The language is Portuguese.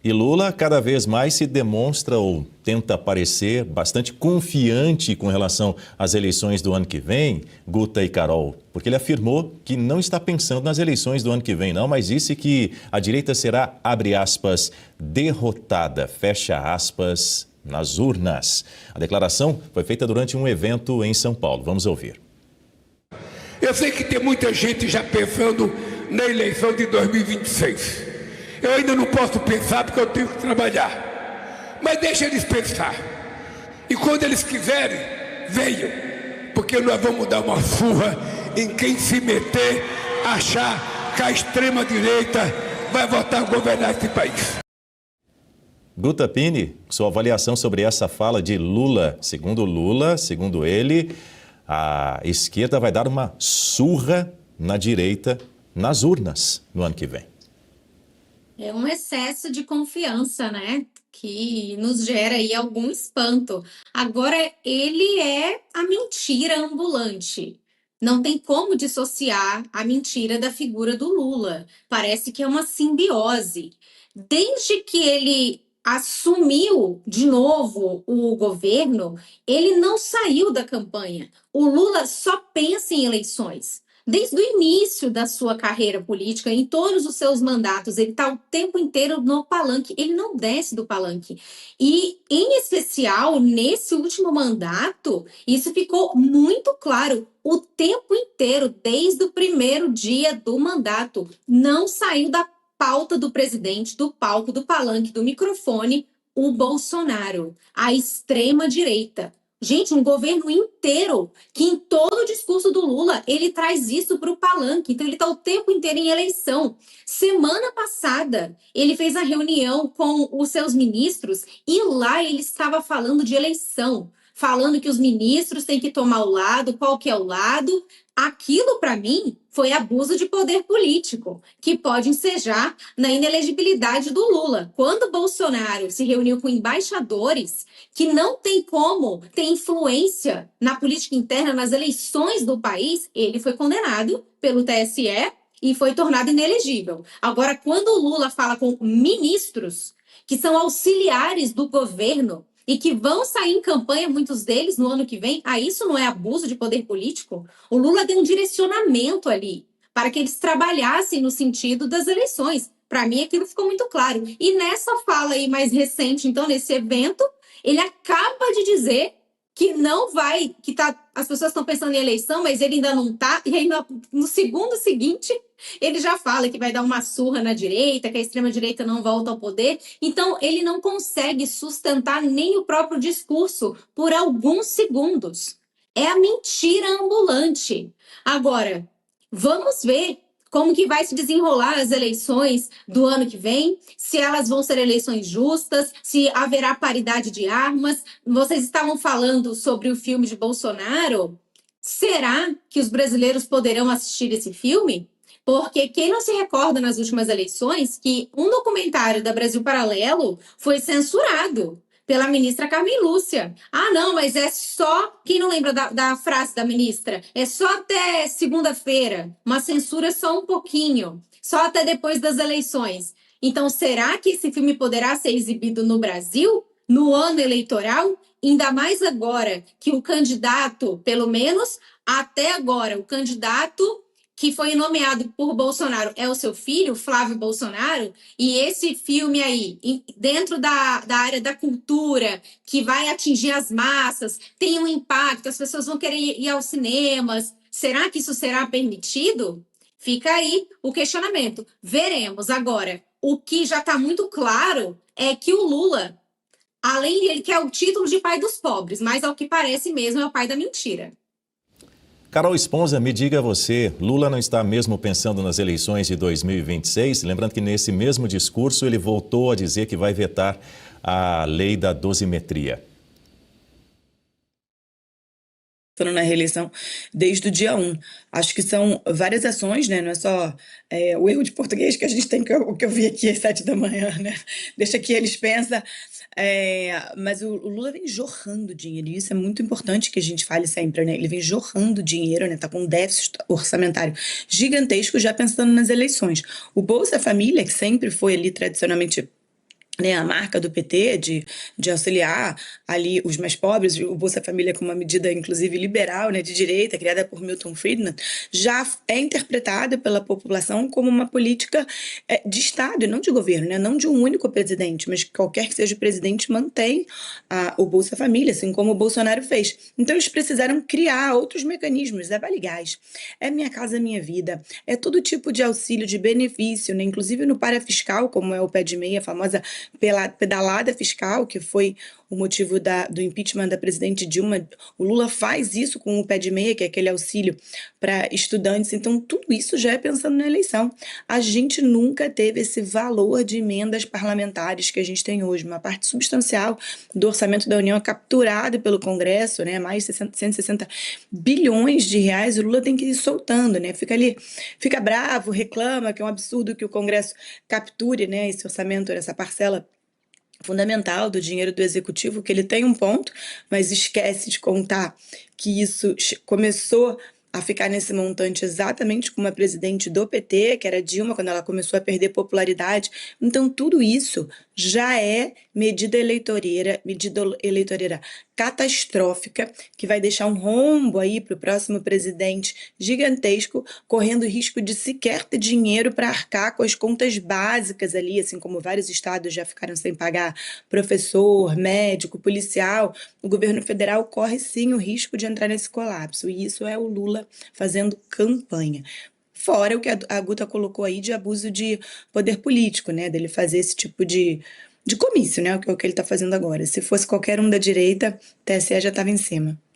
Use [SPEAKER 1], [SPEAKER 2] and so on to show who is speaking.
[SPEAKER 1] E Lula cada vez mais se demonstra ou tenta parecer bastante confiante com relação às eleições do ano que vem, Guta e Carol, porque ele afirmou que não está pensando nas eleições do ano que vem, não, mas disse que a direita será, abre aspas, derrotada, fecha aspas, nas urnas. A declaração foi feita durante um evento em São Paulo. Vamos ouvir.
[SPEAKER 2] Eu sei que tem muita gente já pensando na eleição de 2026. Eu ainda não posso pensar porque eu tenho que trabalhar. Mas deixa eles pensar. E quando eles quiserem, venham. Porque nós vamos dar uma surra em quem se meter, achar que a extrema-direita vai voltar a governar esse país.
[SPEAKER 1] Guta Pini, sua avaliação sobre essa fala de Lula. Segundo ele, a esquerda vai dar uma surra na direita nas urnas no ano que vem.
[SPEAKER 3] É um excesso de confiança, né? Que nos gera aí algum espanto. Agora, ele é a mentira ambulante. Não tem como dissociar a mentira da figura do Lula. Parece que é uma simbiose. Desde que ele assumiu de novo o governo, ele não saiu da campanha. O Lula só pensa em eleições. Desde o início da sua carreira política, em todos os seus mandatos, ele está o tempo inteiro no palanque, ele não desce do palanque. E, em especial, nesse último mandato, isso ficou muito claro. O tempo inteiro, desde o primeiro dia do mandato, não saiu da pauta do presidente, do palco, do palanque, do microfone, o Bolsonaro, a extrema-direita. Gente, um governo inteiro que em todo o discurso do Lula, ele traz isso para o palanque. Então, ele está o tempo inteiro em eleição. Semana passada, ele fez a reunião com os seus ministros e lá ele estava falando de eleição. Falando que os ministros têm que tomar o lado, qual que é o lado. Aquilo, para mim, foi abuso de poder político, que pode ensejar na inelegibilidade do Lula. Quando Bolsonaro se reuniu com embaixadores que não tem como ter influência na política interna, nas eleições do país, ele foi condenado pelo TSE e foi tornado inelegível. Agora, quando o Lula fala com ministros que são auxiliares do governo, e que vão sair em campanha, muitos deles, no ano que vem, isso não é abuso de poder político? O Lula deu um direcionamento ali para que eles trabalhassem no sentido das eleições. Para mim, aquilo ficou muito claro. E nessa fala aí mais recente, então, nesse evento, ele acaba de dizer que não vai, as pessoas estão pensando em eleição, mas ele ainda não está, e aí no segundo seguinte, ele já fala que vai dar uma surra na direita, que a extrema-direita não volta ao poder. Então, ele não consegue sustentar nem o próprio discurso por alguns segundos. É a mentira ambulante. Agora, vamos ver como que vai se desenrolar as eleições do ano que vem, se elas vão ser eleições justas, se haverá paridade de armas. Vocês estavam falando sobre o filme de Bolsonaro. Será que os brasileiros poderão assistir esse filme? Porque quem não se recorda nas últimas eleições que um documentário da Brasil Paralelo foi censurado pela ministra Carmen Lúcia. Não, mas é só... Quem não lembra da frase da ministra? É só até segunda-feira. Uma censura só um pouquinho. Só até depois das eleições. Então, será que esse filme poderá ser exibido no Brasil, no ano eleitoral? Ainda mais agora que o candidato, pelo menos até agora, o candidato que foi nomeado por Bolsonaro é o seu filho, Flávio Bolsonaro, e esse filme aí, dentro da área da cultura, que vai atingir as massas, tem um impacto, as pessoas vão querer ir aos cinemas. Será que isso será permitido? Fica aí o questionamento. Veremos. Agora, o que já está muito claro é que o Lula, além de ele quer o título de pai dos pobres, mas ao que parece mesmo é o pai da mentira.
[SPEAKER 1] Carol Esponza, me diga você, Lula não está mesmo pensando nas eleições de 2026? Lembrando que nesse mesmo discurso ele voltou a dizer que vai vetar a lei da dosimetria.
[SPEAKER 4] Na reeleição desde o dia 1. Acho que são várias ações, né? Não é só o erro de português que a gente tem, que eu vi aqui às 7 da manhã, né? Deixa que eles pensam. Mas o Lula vem jorrando dinheiro, e isso é muito importante que a gente fale sempre, né? Ele vem jorrando dinheiro, né? Tá com um déficit orçamentário gigantesco já pensando nas eleições. O Bolsa Família, que sempre foi ali tradicionalmente né, a marca do PT de auxiliar ali os mais pobres, o Bolsa Família com uma medida, inclusive, liberal, né, de direita, criada por Milton Friedman, já é interpretada pela população como uma política de Estado e não de governo, né, não de um único presidente, mas que qualquer que seja o presidente mantém o Bolsa Família, assim como o Bolsonaro fez. Então, eles precisaram criar outros mecanismos, é Vale Gás, é Minha Casa Minha Vida, é todo tipo de auxílio, de benefício, né, inclusive no parafiscal, como é o pé de meia, a famosa pela pedalada fiscal, que foi o motivo do impeachment da presidente Dilma. O Lula faz isso com o pé de meia, que é aquele auxílio para estudantes. Então, tudo isso já é pensando na eleição. A gente nunca teve esse valor de emendas parlamentares que a gente tem hoje. Uma parte substancial do orçamento da União é capturado pelo Congresso, né? Mais de 160 bilhões de reais. O Lula tem que ir soltando, né? Fica ali, fica bravo, reclama que é um absurdo que o Congresso capture, né, esse orçamento, essa parcela fundamental do dinheiro do executivo, que ele tem um ponto, mas esquece de contar que isso começou a ficar nesse montante exatamente com uma presidente do PT, que era Dilma, quando ela começou a perder popularidade. Então, tudo isso já é medida eleitoreira catastrófica, que vai deixar um rombo aí para o próximo presidente gigantesco, correndo risco de sequer ter dinheiro para arcar com as contas básicas ali, assim como vários estados já ficaram sem pagar professor, médico, policial. O governo federal corre sim o risco de entrar nesse colapso, e isso é o Lula fazendo campanha. Fora o que a Guta colocou aí de abuso de poder político, né? Dele fazer esse tipo de comício, né? O que ele está fazendo agora. Se fosse qualquer um da direita, TSE já estava em cima.